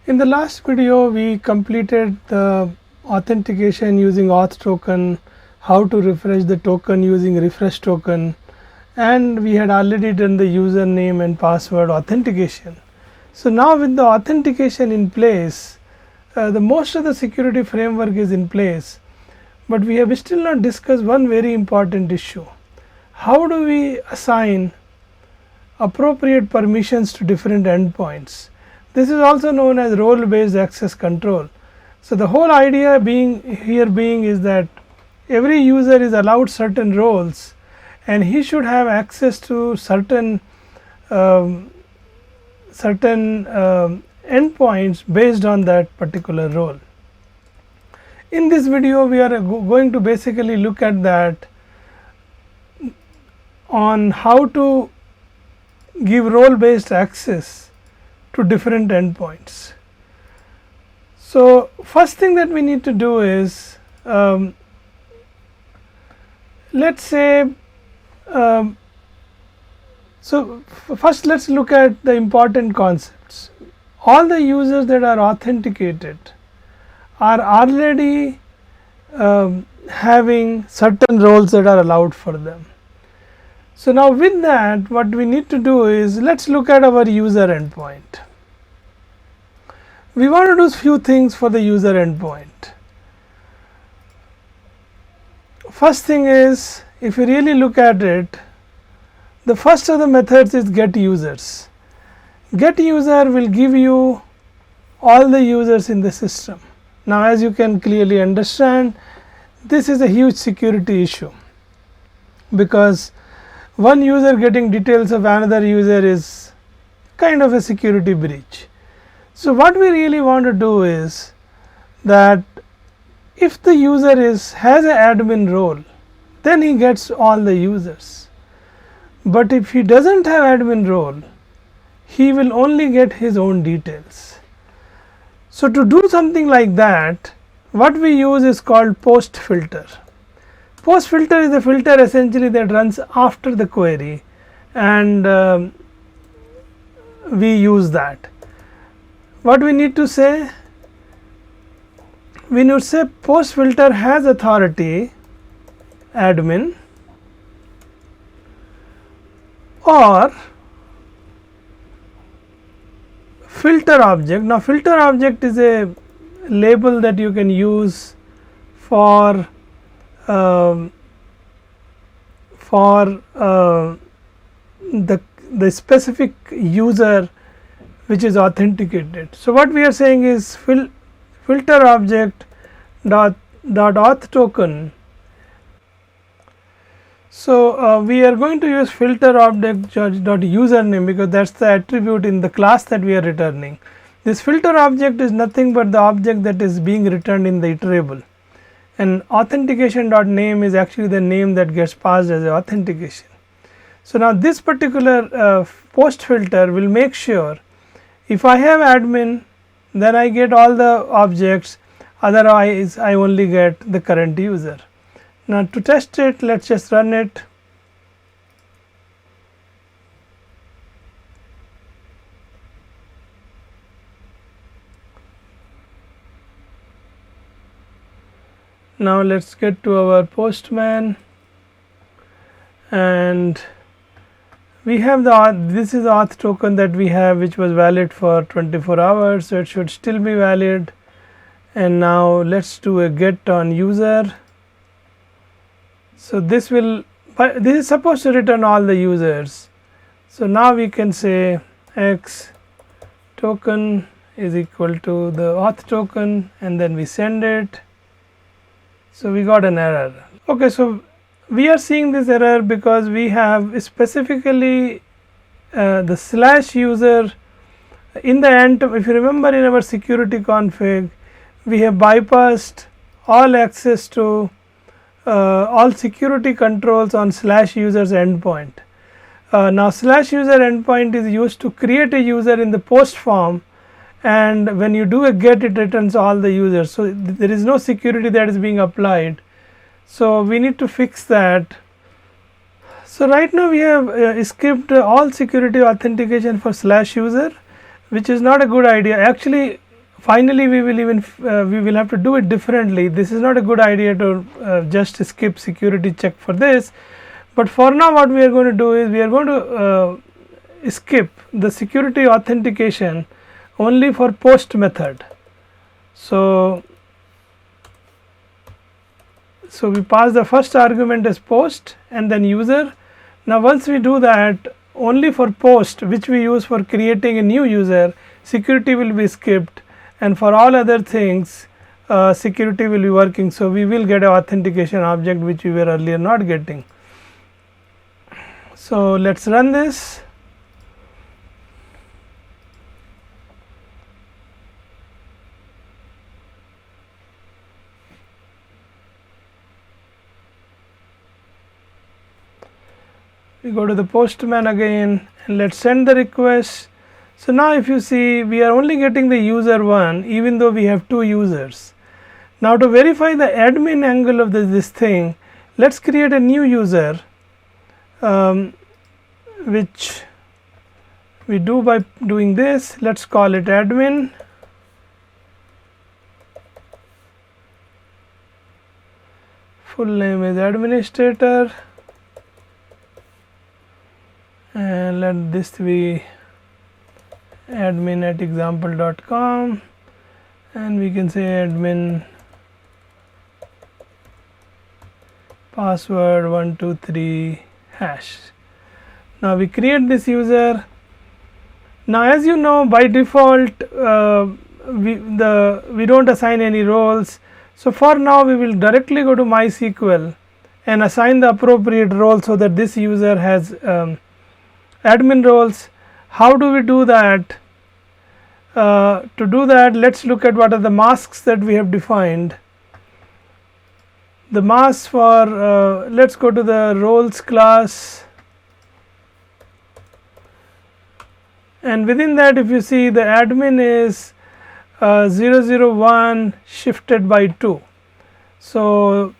In the last video, we completed the authentication using auth token, how to refresh the token using refresh token, and we had already done the username and password authentication. So now with the authentication in place, the most of the security framework is in place, but we have still not discussed one very important issue. How do we assign appropriate permissions to different endpoints? This is also known as role based access control. So the whole idea being is that every user is allowed certain roles and he should have access to certain endpoints based on that particular role. In this video, we are going to basically look at that on how to give role based access to different endpoints. So first thing that we need to do is, let's say, first let's look at the important concepts. All the users that are authenticated are already having certain roles that are allowed for them. So now with that, what we need to do is, let's look at our user endpoint. We want to do few things for the user endpoint. First thing is, if you really look at it, the first of the methods is get users. Get user will give you all the users in the system. Now as you can clearly understand, this is a huge security issue, because one user getting details of another user is kind of a security breach. So what we really want to do is that if the user has an admin role, then he gets all the users. But if he doesn't have admin role, he will only get his own details. So to do something like that, what we use is called post filter. Post filter is the filter essentially that runs after the query, and we use that. What we need to say? We need to say post filter has authority admin or filter object. Now filter object is a label that you can use for the specific user which is authenticated. So what we are saying is filter object dot auth token. So we are going to use filter object dot username, because that's the attribute in the class that we are returning. This filter object is nothing but the object that is being returned in the iterable, and authentication dot name is actually the name that gets passed as authentication. So now this particular post filter will make sure if I have admin, then I get all the objects, otherwise I only get the current user. Now to test it, let's just run it. Now let's get to our postman, and we have this is the auth token that we have, which was valid for 24 hours, so it should still be valid. And now let's do a get on user. So this is supposed to return all the users. So now we can say x token is equal to the auth token, and then we send it. So we got an error. Okay, so we are seeing this error because we have specifically the slash user in the end. If you remember, in our security config, we have bypassed all access to all security controls on slash users endpoint. Now slash user endpoint is used to create a user in the post form, and when you do a get, it returns all the users. So there is no security that is being applied. So we need to fix that. So right now we have skipped all security authentication for slash user, which is not a good idea. Actually finally we will have to do it differently. This is not a good idea to just skip security check for this, but for now what we are going to do is we are going to skip the security authentication only for post method. So we pass the first argument as post and then user. Now once we do that, only for post, which we use for creating a new user, security will be skipped, and for all other things security will be working. So we will get an authentication object which we were earlier not getting. So let's run this. We go to the postman again and let's send the request. So now if you see, we are only getting the user 1 even though we have 2 users. Now to verify the admin angle of this thing, let's create a new user, which we do by doing this. Let's call it admin. Full name is administrator. And let this be admin@example.com, and we can say admin password 123 hash. Now we create this user. Now as you know, by default we don't assign any roles. So for now we will directly go to MySQL and assign the appropriate role so that this user has admin roles. How do we do that? To do that, let's look at what are the masks that we have defined. The mask for let's go to the roles class, and within that if you see, the admin is 001 shifted by 2. So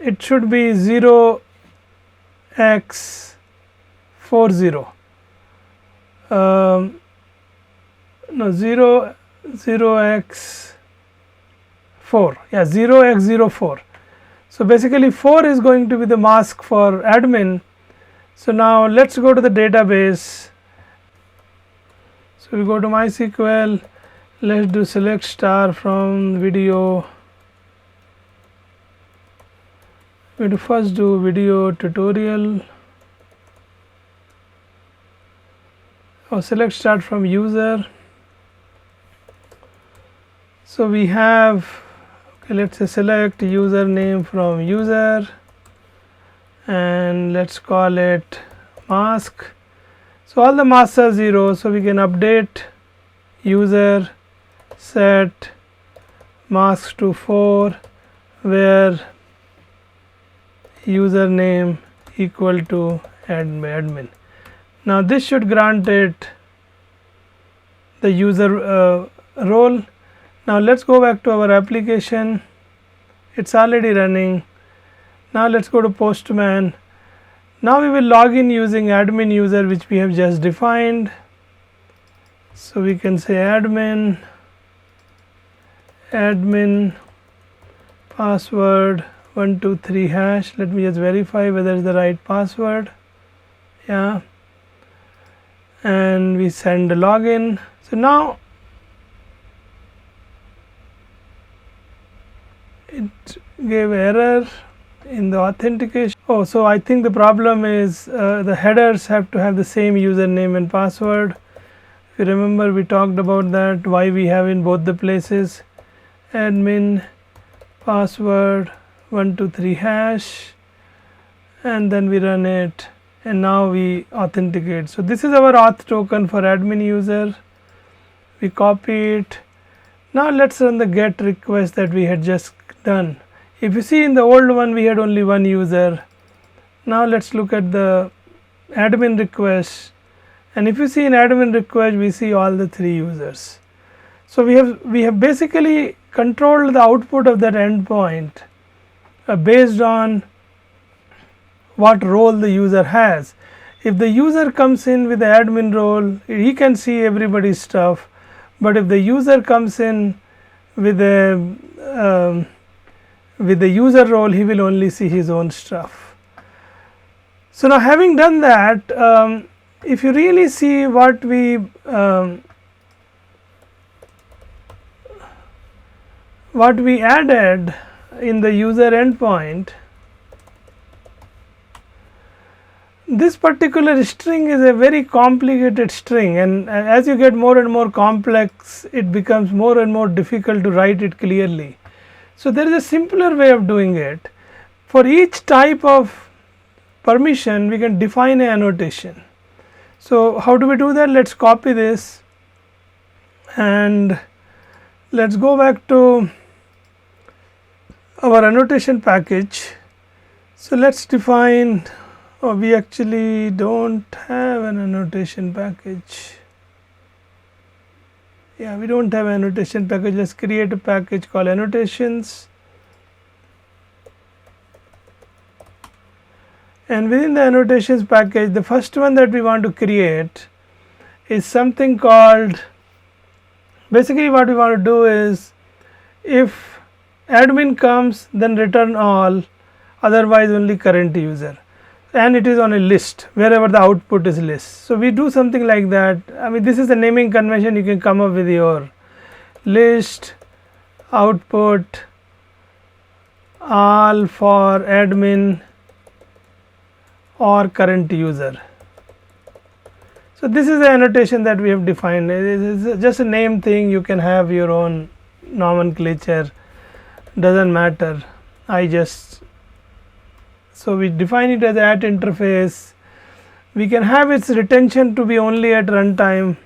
it should be 0x40. No, 0x4, yeah, 0x04. So basically 4 is going to be the mask for admin. So now let's go to the database. So we go to MySQL, let's do select star from video. We will first do video tutorial. Select start from user. So we have, okay, let's say select username from user, and let's call it mask. So all the masks are 0, so we can update user set masks to 4, where username equal to admin. Now this should grant it the user role. Now let's go back to our application. It's already running. Now let's go to Postman. Now we will log in using admin user, which we have just defined. So we can say admin password 123 hash. Let me just verify whether it's the right password. Yeah, and we send the login. So now it gave error in the authentication. Oh, so I think the problem is the headers have to have the same username and password. If you remember, we talked about that, why we have in both the places admin password 123 hash, and then we run it, and now we authenticate. So this is our auth token for admin user. We copy it. Now let's run the get request that we had just done. If you see, in the old one we had only one user. Now let's look at the admin request, and if you see in admin request we see all the 3 users. So we have basically controlled the output of that endpoint based on what role the user has. If the user comes in with the admin role, he can see everybody's stuff, but if the user comes in with a user role, he will only see his own stuff. So now, having done that, if you really see what we added in the user endpoint, this particular string is a very complicated string, and as you get more and more complex, it becomes more and more difficult to write it clearly. So there is a simpler way of doing it. For each type of permission, we can define an annotation. So how do we do that? Let's copy this and let's go back to our annotation package. So let's define, we actually don't have an annotation package. Yeah, we don't have an annotation package. Let's create a package called annotations. And within the annotations package, the first one that we want to create is something called, basically what we want to do is, if admin comes, then return all, otherwise only current user, and it is on a list wherever the output is list. So we do something like that. I mean, this is the naming convention. You can come up with your list output all for admin or current user. So this is the annotation that we have defined. It is just a name thing. You can have your own nomenclature, doesn't matter. So we define it as at interface. We can have its retention to be only at runtime.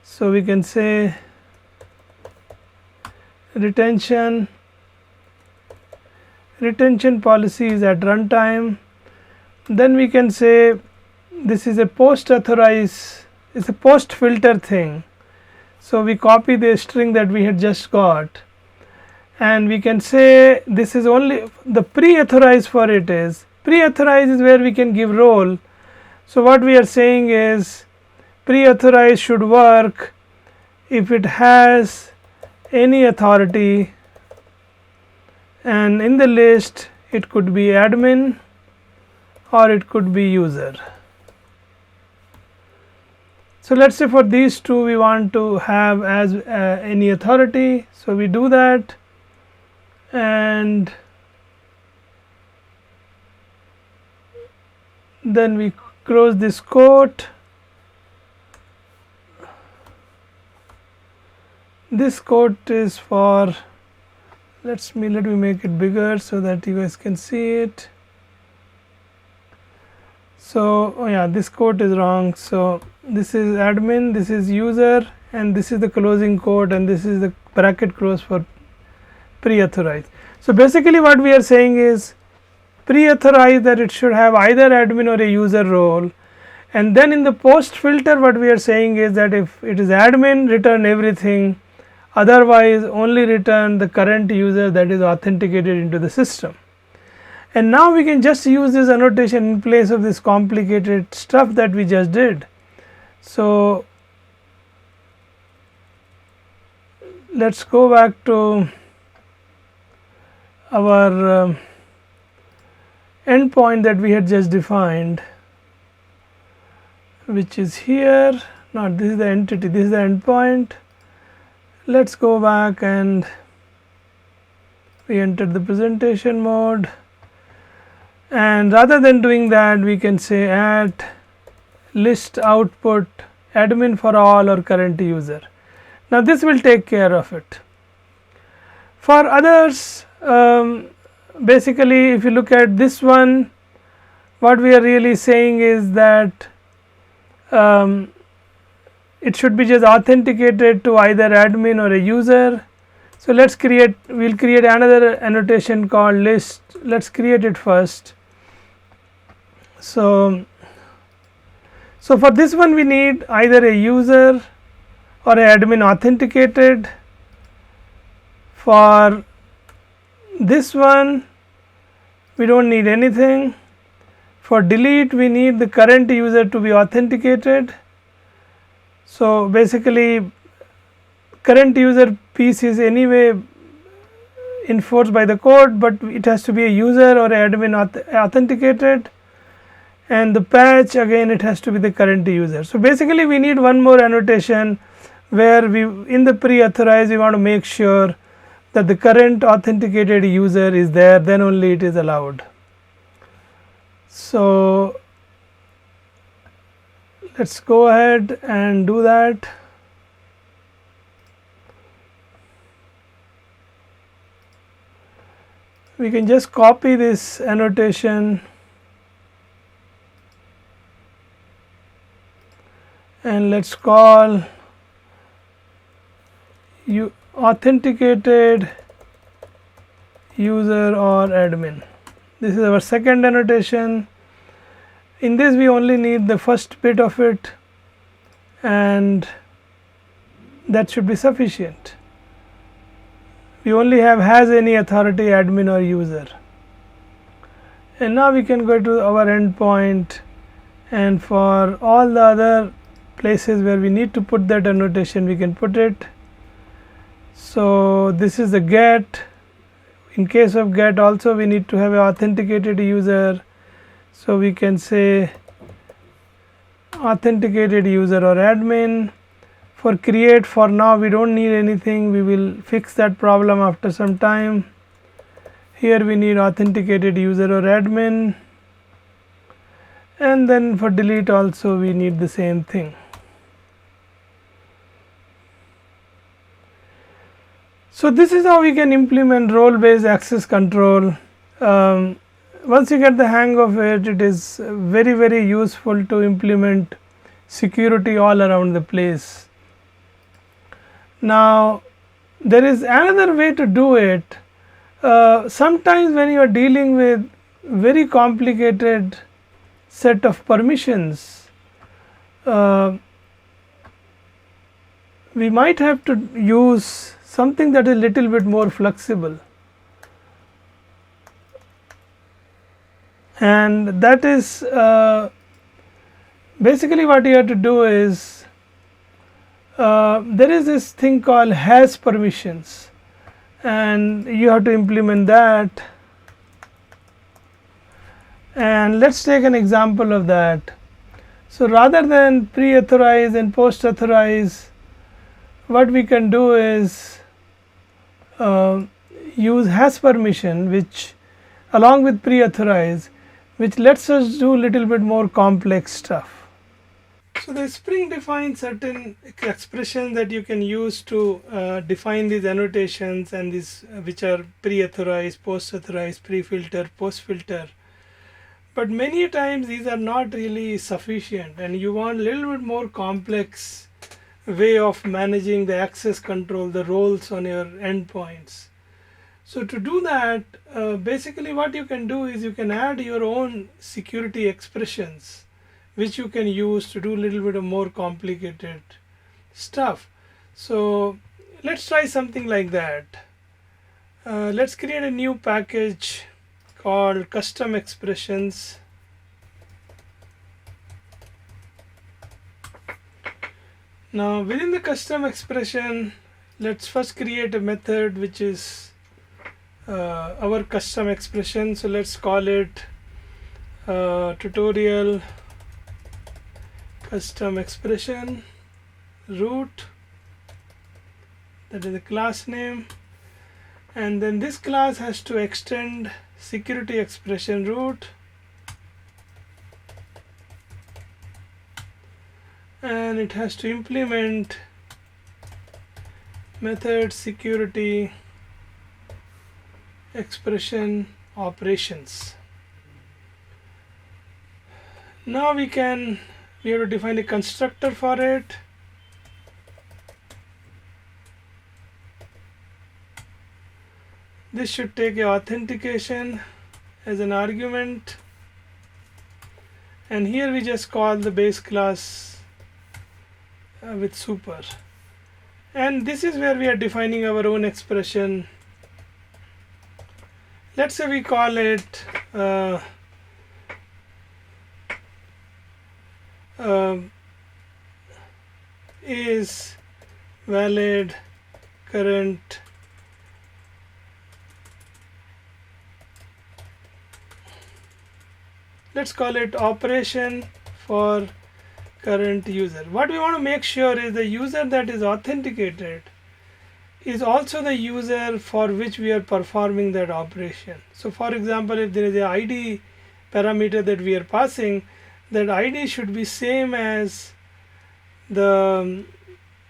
So we can say retention policy is at runtime. Then we can say this is a post authorized, it's a post filter thing. So we copy the string that we had just got, and we can say this is only the pre-authorized for it is. Pre-authorized is where we can give role. So what we are saying is pre-authorized should work if it has any authority, and in the list it could be admin or it could be user. So let's say for these two we want to have as any authority. So we do that, and then we close this quote. This quote is for, let me make it bigger so that you guys can see it. So yeah, this quote is wrong. So this is admin, this is user, and this is the closing quote, and this is the bracket close for pre-authorized. So basically what we are saying is pre-authorized that it should have either admin or a user role, and then in the post filter what we are saying is that if it is admin, return everything, otherwise only return the current user that is authenticated into the system. And now we can just use this annotation in place of this complicated stuff that we just did. So let's go back to our endpoint that we had just defined, which is here. Not this is the entity, this is the endpoint. Let's go back and we entered the presentation mode, and rather than doing that we can say at list output admin for all or current user. Now this will take care of it. For others, basically if you look at this one, what we are really saying is that it should be just authenticated to either admin or a user. So we'll create another annotation called list. Let's create it first. So for this one we need either a user or a admin authenticated. For this one we don't need anything. For delete we need the current user to be authenticated. So basically current user piece is anyway enforced by the code, but it has to be a user or admin authenticated, and the patch again it has to be the current user. So basically we need one more annotation where we in the pre-authorized we want to make sure that the current authenticated user is there, then only it is allowed. So let's go ahead and do that. We can just copy this annotation and let's call authenticated user or admin. This is our second annotation. In this we only need the first bit of it, and that should be sufficient. We only have has any authority admin or user. And now we can go to our endpoint, and for all the other places where we need to put that annotation we can put it. So this is the get. In case of get also we need to have an authenticated user, so we can say authenticated user or admin. For create, for now we don't need anything, we will fix that problem after some time. Here we need authenticated user or admin, and then for delete also we need the same thing. So this is how we can implement role based access control. Once you get the hang of it, it is very useful to implement security all around the place. Now there is another way to do it. Sometimes when you are dealing with very complicated set of permissions, we might have to use something that is a little bit more flexible, and that is basically what you have to do is there is this thing called has permissions, and you have to implement that. And let's take an example of that. So rather than pre-authorize and post-authorize, what we can do is use has permission, which along with pre-authorize, which lets us do little bit more complex stuff. So the Spring defines certain expressions that you can use to define these annotations, and these which are pre-authorized, post-authorized, pre-filter, post-filter. But many times these are not really sufficient, and you want a little bit more complex way of managing the access control, the roles on your endpoints. So to do that, basically what you can do is you can add your own security expressions, which you can use to do a little bit of more complicated stuff. So let's try something like that. Let's create a new package called custom expressions. Now within the custom expression, let's first create a method which is our custom expression. So let's call it tutorial custom expression root, that is the class name, and then this class has to extend security expression root, and it has to implement method security expression operations. Now we have to define a constructor for it. This should take a authentication as an argument, and here we just call the base class with super, and this is where we are defining our own expression. Let's say we call it is valid current let's call it operation for current user. What we want to make sure is the user that is authenticated is also the user for which we are performing that operation. So for example, if there is a ID parameter that we are passing, that ID should be same as the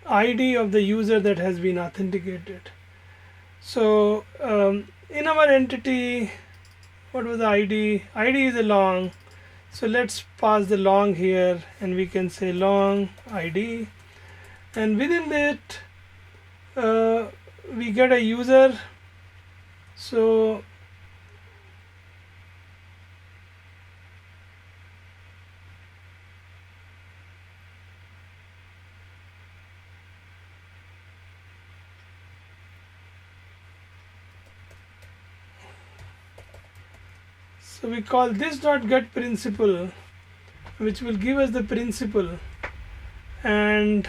ID of the user that has been authenticated. So in our entity, what was the ID? ID is a long. So let's pass the long here, and we can say long ID, and within that we get a user. So we call this dot get principal, which will give us the principal, and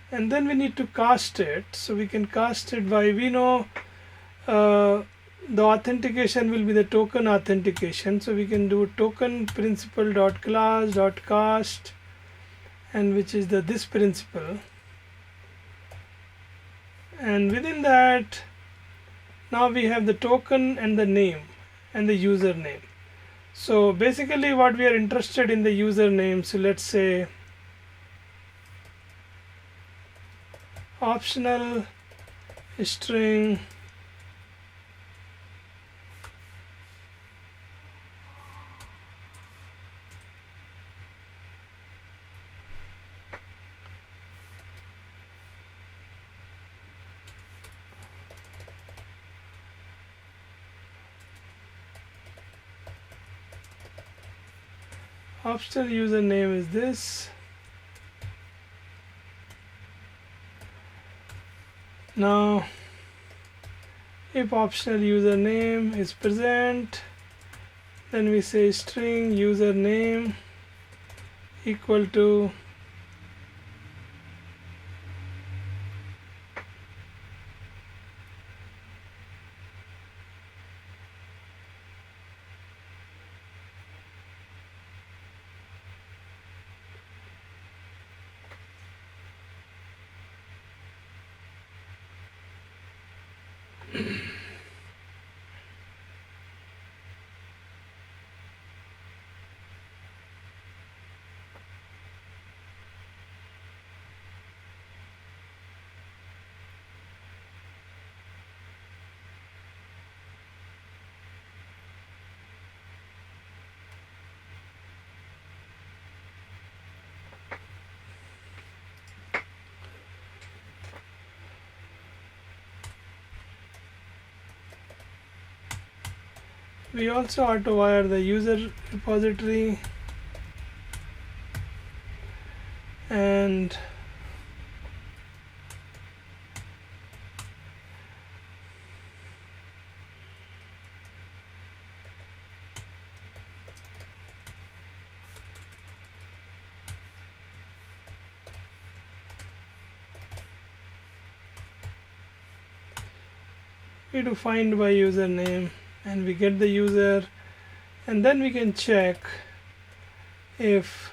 then we need to cast it. So we can cast it by, we know the authentication will be the token authentication, so we can do token principal dot class dot cast, and which is the this principal, and within that now we have the token and the name and the username. So basically what we are interested in the username, so let's say optional string optional username is this. Now if optional username is present, then we say string username equal to we also auto wire the user repository, and we do find by username, and we get the user, and then we can check if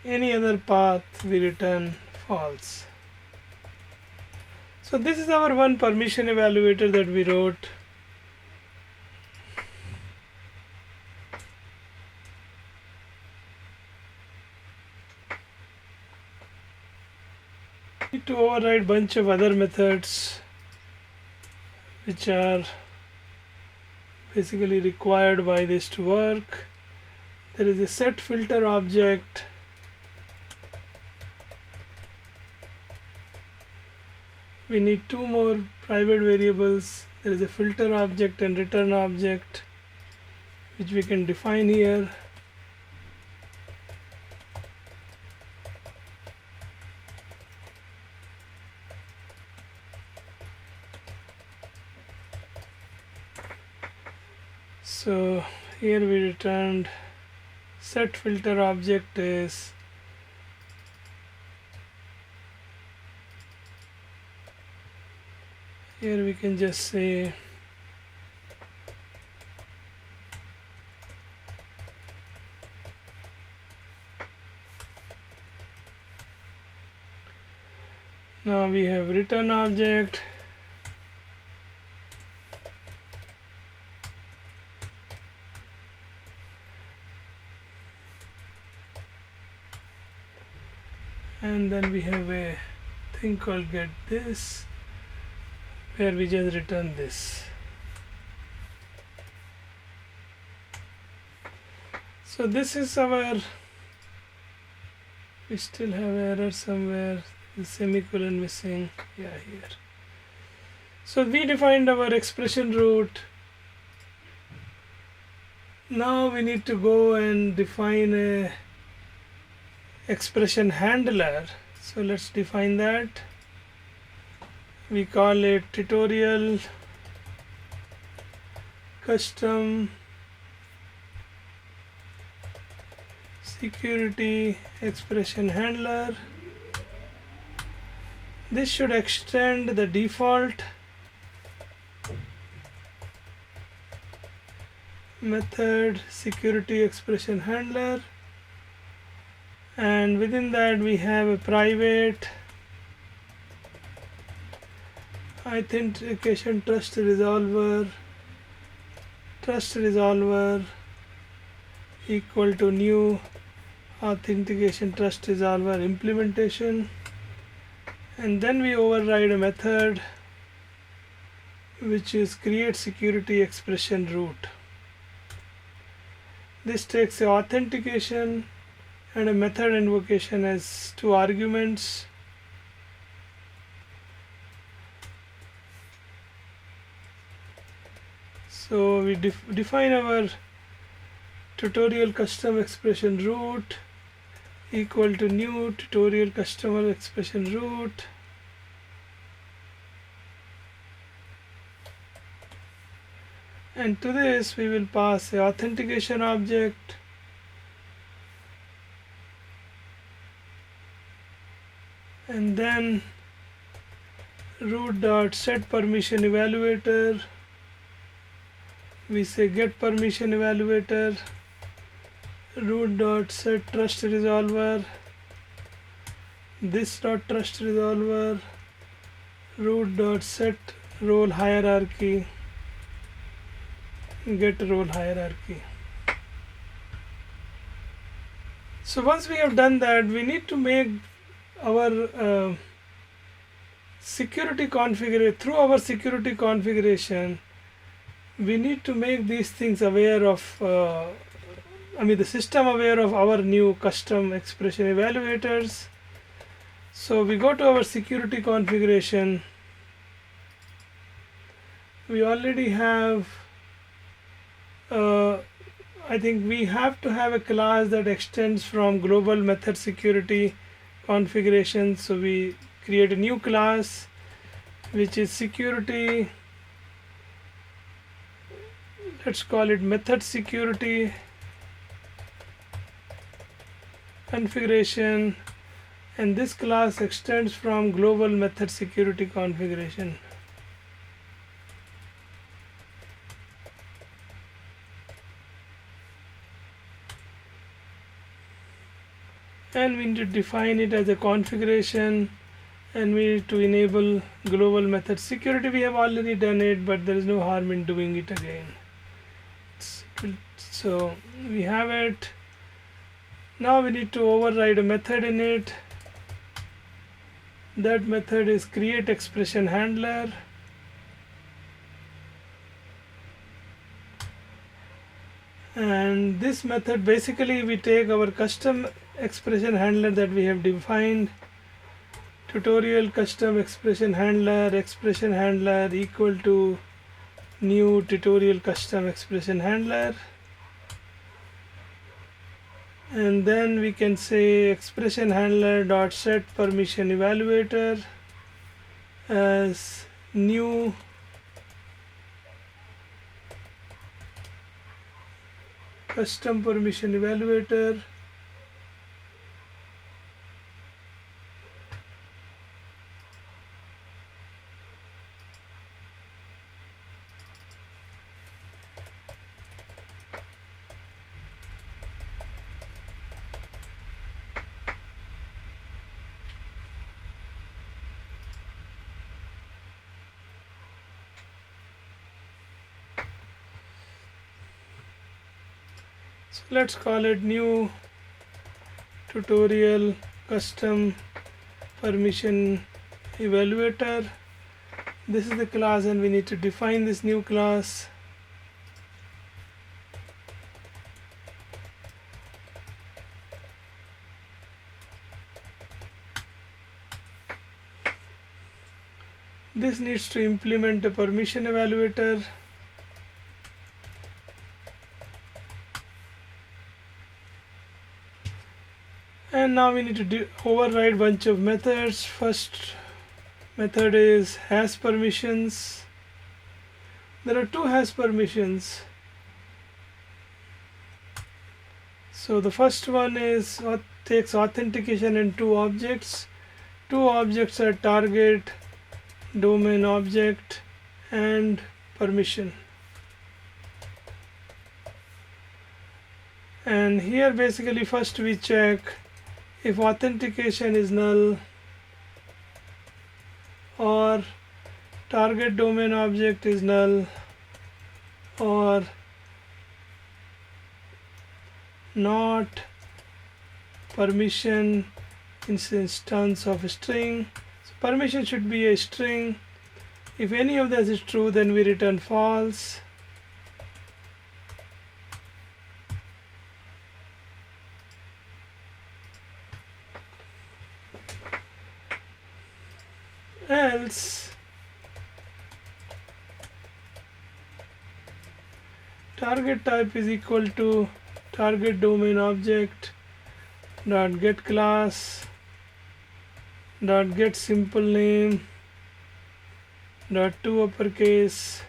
any other path we return false. So this is our one permission evaluator that we wrote. Need to override bunch of other methods which are basically required by this to work. There is a set filter object, we need two more private variables. There is a filter object and return object, which we can define here. So here we returned set filter object is here we can just say now we have return object, and then we have a thing called get this, where we just return this. So this is our, we still have error somewhere, the semicolon missing, yeah, here. So we defined our expression root. Now we need to go and define a expression handler. So let's define that. We call it tutorial custom security expression handler. This should extend the default method security expression handler, and within that we have a private authentication trust resolver equal to new authentication trust resolver implementation, and then we override a method which is create security expression root. This takes the authentication and a method invocation as two arguments. So we define our tutorial custom expression root equal to new tutorial customer expression root, and to this we will pass the authentication object, and then root dot set permission evaluator. We say get permission evaluator, root dot set trust resolver, this dot trust resolver, root dot set role hierarchy, get role hierarchy. So once we have done that, we need to make our security configuration. Through our security configuration, we need to make these things aware of, the system aware of our new custom expression evaluators. So we go to our security configuration. We already have, I think we have to have a class that extends from global method security configuration. So we create a new class which is security, let's call it method security configuration, and this class extends from global method security configuration. And we need to define it as a configuration, and we need to enable global method security. We have already done it, but there is no harm in doing it again. So we have it. Now we need to override a method in it. That method is create expression handler, And this method, basically we take our custom expression handler that we have defined, tutorial custom expression handler equal to new tutorial custom expression handler, and then we can say expression handler dot set permission evaluator as new custom permission evaluator, so let's call it new tutorial custom permission evaluator. This is the class, and we need to define this new class. This needs to implement a permission evaluator. And now we need to override bunch of methods. First method is has permissions. There are two has permissions. So the first one is takes authentication in two objects. Two objects are target, domain object, and permission. And here basically first we check if authentication is null or target domain object is null or not permission instance of a string. So permission should be a string. If any of this is true, then we return false. Else target type is equal to target domain object dot get class dot get simple name dot to uppercase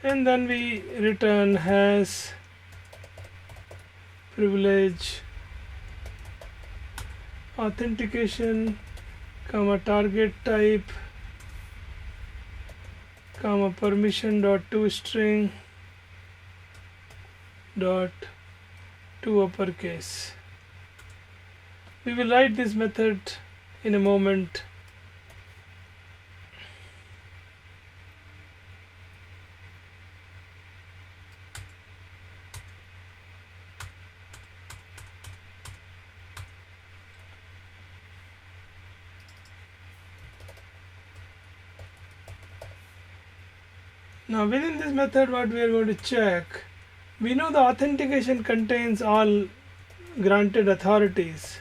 and then we return has privilege authentication comma target type comma permission dot to string dot to uppercase. We will write this method in a moment. Now within this method, what we are going to check, we know the authentication contains all granted authorities.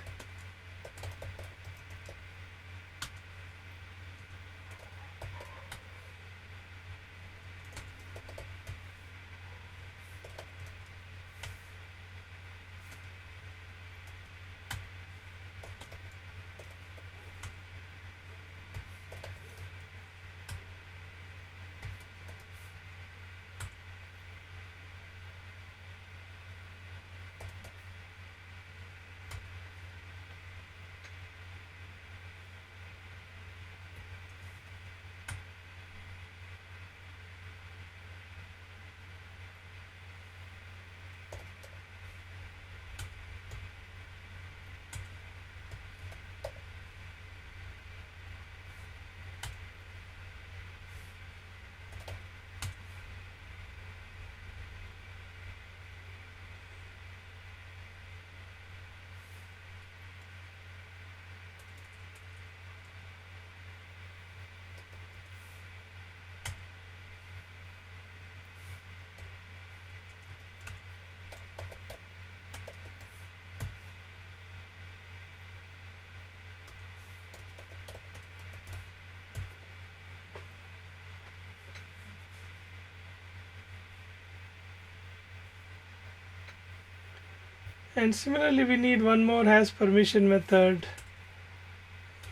And similarly we need one more has permission method,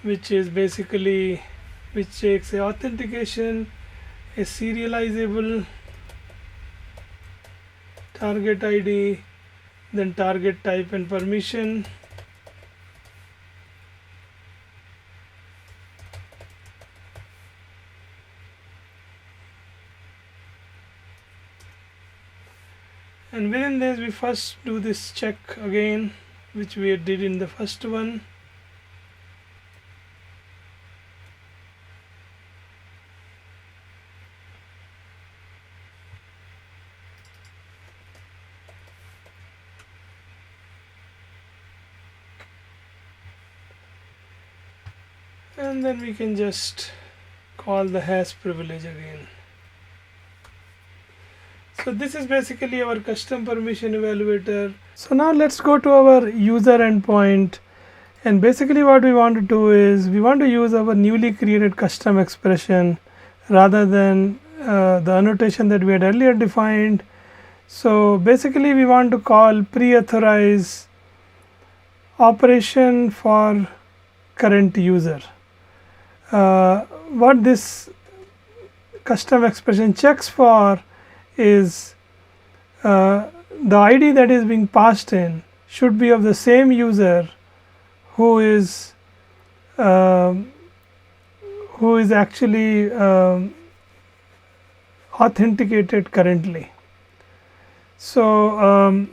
which is basically which takes a authentication, a serializable target ID, then target type and permission. And within this we first do this check again, which we did in the first one. And then we can just call the has privilege again. So this is basically our custom permission evaluator. So now let's go to our user endpoint, and basically what we want to do is we want to use our newly created custom expression rather than the annotation that we had earlier defined. So basically we want to call pre-authorize operation for current user. What this custom expression checks for is the ID that is being passed in should be of the same user who is actually authenticated currently. So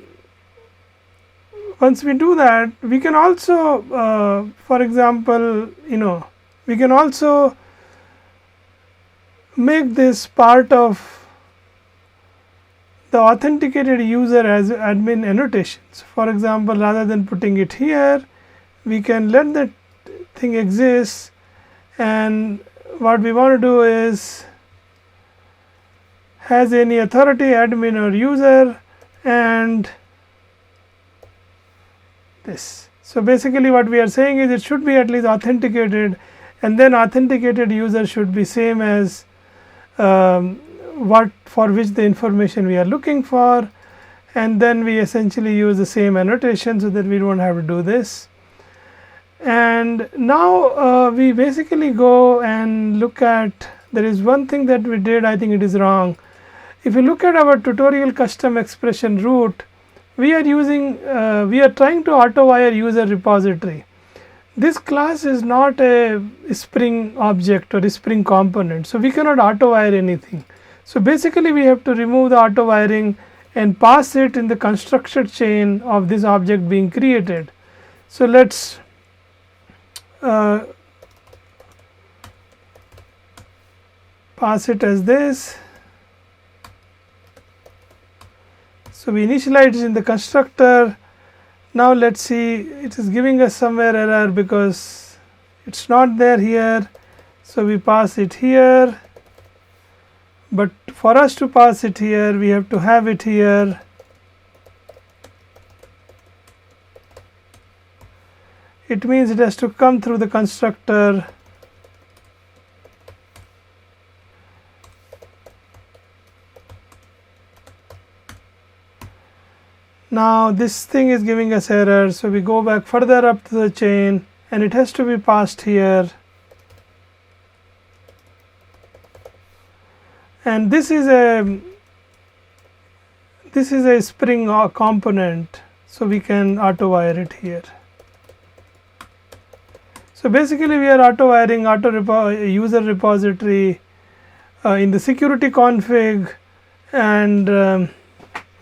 once we do that, we can also for example, we can also make this part of the authenticated user as admin annotations. For example, rather than putting it here, we can let that thing exist, and what we want to do is has any authority admin or user and this. So basically what we are saying is it should be at least authenticated, and then authenticated user should be same as what for which the information we are looking for, and then we essentially use the same annotation so that we don't have to do this. And now we basically go and look at, there is one thing that we did, I think it is wrong. If you look at our tutorial custom expression root, we are trying to auto-wire user repository. This class is not a Spring object or a Spring component, so we cannot auto-wire anything. So basically we have to remove the auto wiring and pass it in the constructed chain of this object being created. So let's pass it as this. So we initialize it in the constructor. Now let's see, it is giving us somewhere error because it's not there here. So we pass it here. But for us to pass it here, we have to have it here. It means it has to come through the constructor. Now this thing is giving us error, so we go back further up to the chain and it has to be passed here. And this is a Spring component, so we can auto wire it here. So basically we are auto wiring user repository in the security config, and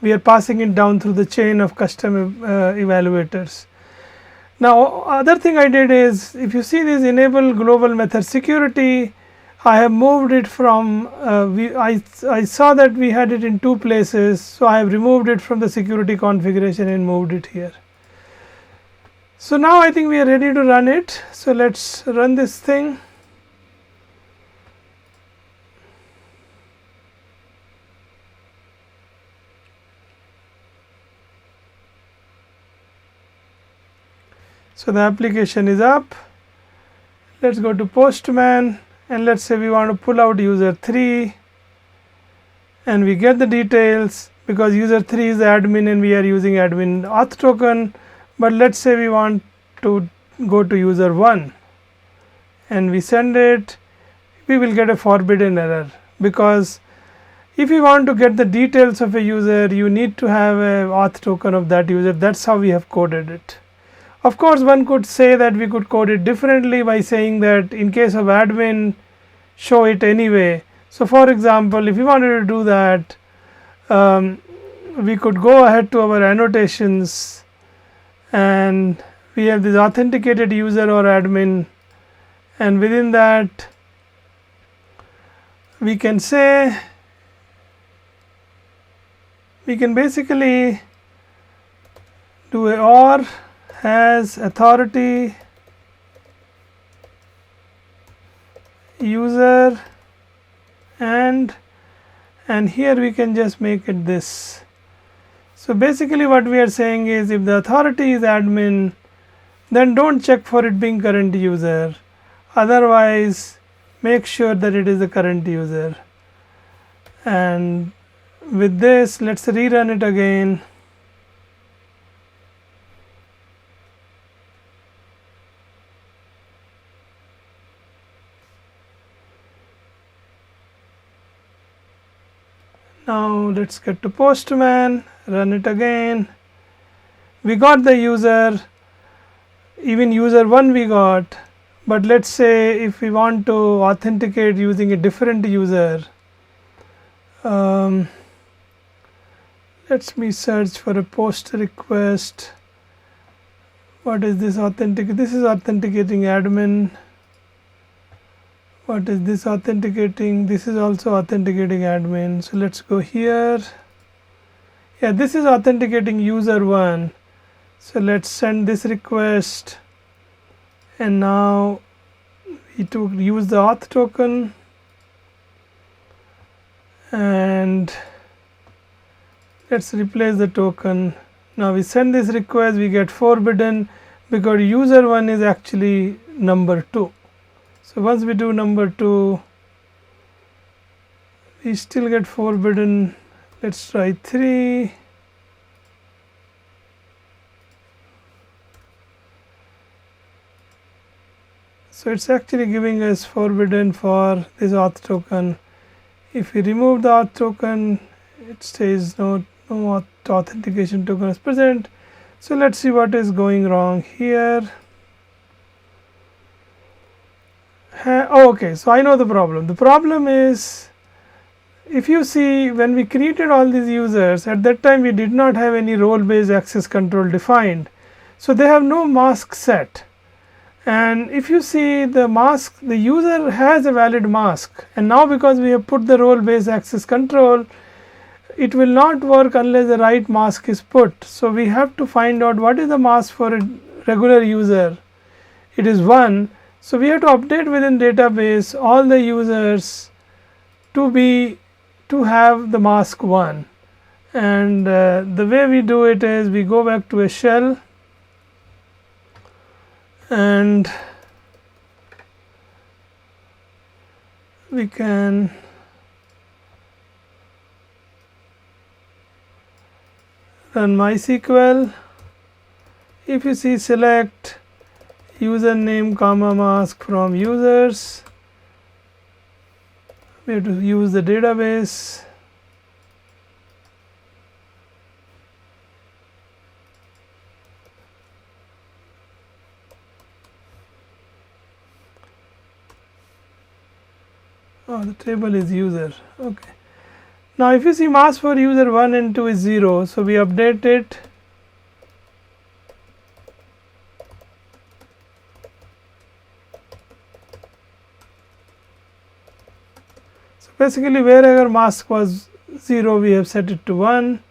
we are passing it down through the chain of custom evaluators. Now other thing I did is, if you see this enable global method security, I have moved it from I saw that we had it in two places, so I have removed it from the security configuration and moved it here. So now I think we are ready to run it. So let's run this thing. So the application is up. Let's go to Postman, and let's say we want to pull out user 3, and we get the details. because user 3 is the admin and we are using admin auth token. But let's say we want to go to user 1 and we send it, we will get a forbidden error, because if you want to get the details of a user, you need to have a auth token of that user. That's how we have coded it. Of course, one could say that we could code it differently by saying that in case of admin, show it anyway. So for example, if we wanted to do that, we could go ahead to our annotations and we have this authenticated user or admin, and within that we can say, we can basically do a or has authority user and here we can just make it this. So basically what we are saying is, if the authority is admin, then don't check for it being current user, otherwise make sure that it is the current user. And with this, let's rerun it again. Now let's get to Postman, run it again. We got the user, even user 1 we got, but let's say if we want to authenticate using a different user, let me search for a post request. What is this authentic? This is authenticating admin. What is this authenticating? This is also authenticating admin. So let's go here. Yeah, this is authenticating user 1. So let's send this request, and now we to use the auth token, and let's replace the token. Now we send this request, we get forbidden because user 1 is actually number 2. So once we do number 2, we still get forbidden. Let's try 3. So it's actually giving us forbidden for this auth token. If we remove the auth token, it says no authentication token is present. So let's see what is going wrong here. Okay, so I know the problem. The problem is, if you see, when we created all these users, at that time we did not have any role based access control defined. So they have no mask set. And if you see the mask, the user has a valid mask, and now because we have put the role based access control, it will not work unless the right mask is put. So we have to find out what is the mask for a regular user. It is 1. So we have to update within database all the users to have the mask 1. And the way we do it is, we go back to a shell and we can run MySQL. If you see, select username comma mask from users, we have to use the database. Oh, the table is user. Okay. Now if you see, mask for user 1 and 2 is 0, so we update it. So basically wherever mask was 0, we have set it to 1,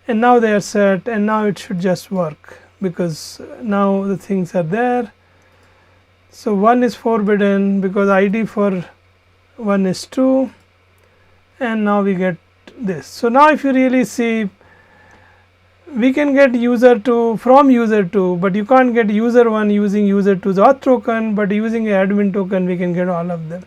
and now they are set, and now it should just work because now the things are there. So 1 is forbidden because ID for 1 is 2, and now we get this. So now if you really see, we can get user 2 from user 2, but you can't get user 1 using user 2's auth token, but using an admin token we can get all of them.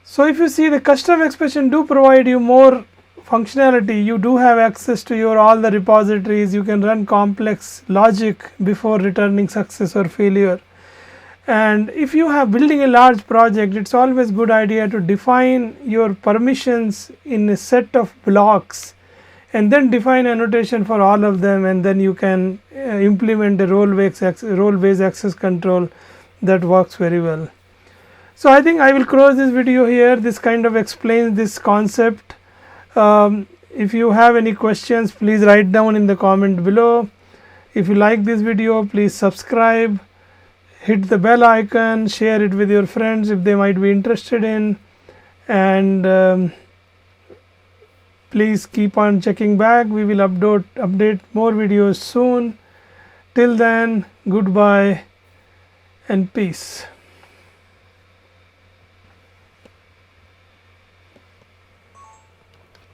So if you see, the custom expression do provide you more functionality, you do have access to your all the repositories. You can run complex logic before returning success or failure. And if you have building a large project, it's always good idea to define your permissions in a set of blocks and then define annotation for all of them, and then you can implement a role-based access control that works very well. So I think I will close this video here. This kind of explains this concept. If you have any questions, please write down in the comment below. If you like this video, please subscribe, hit the bell icon, share it with your friends if they might be interested in, and please keep on checking back. We will update more videos soon. Till then, goodbye and peace.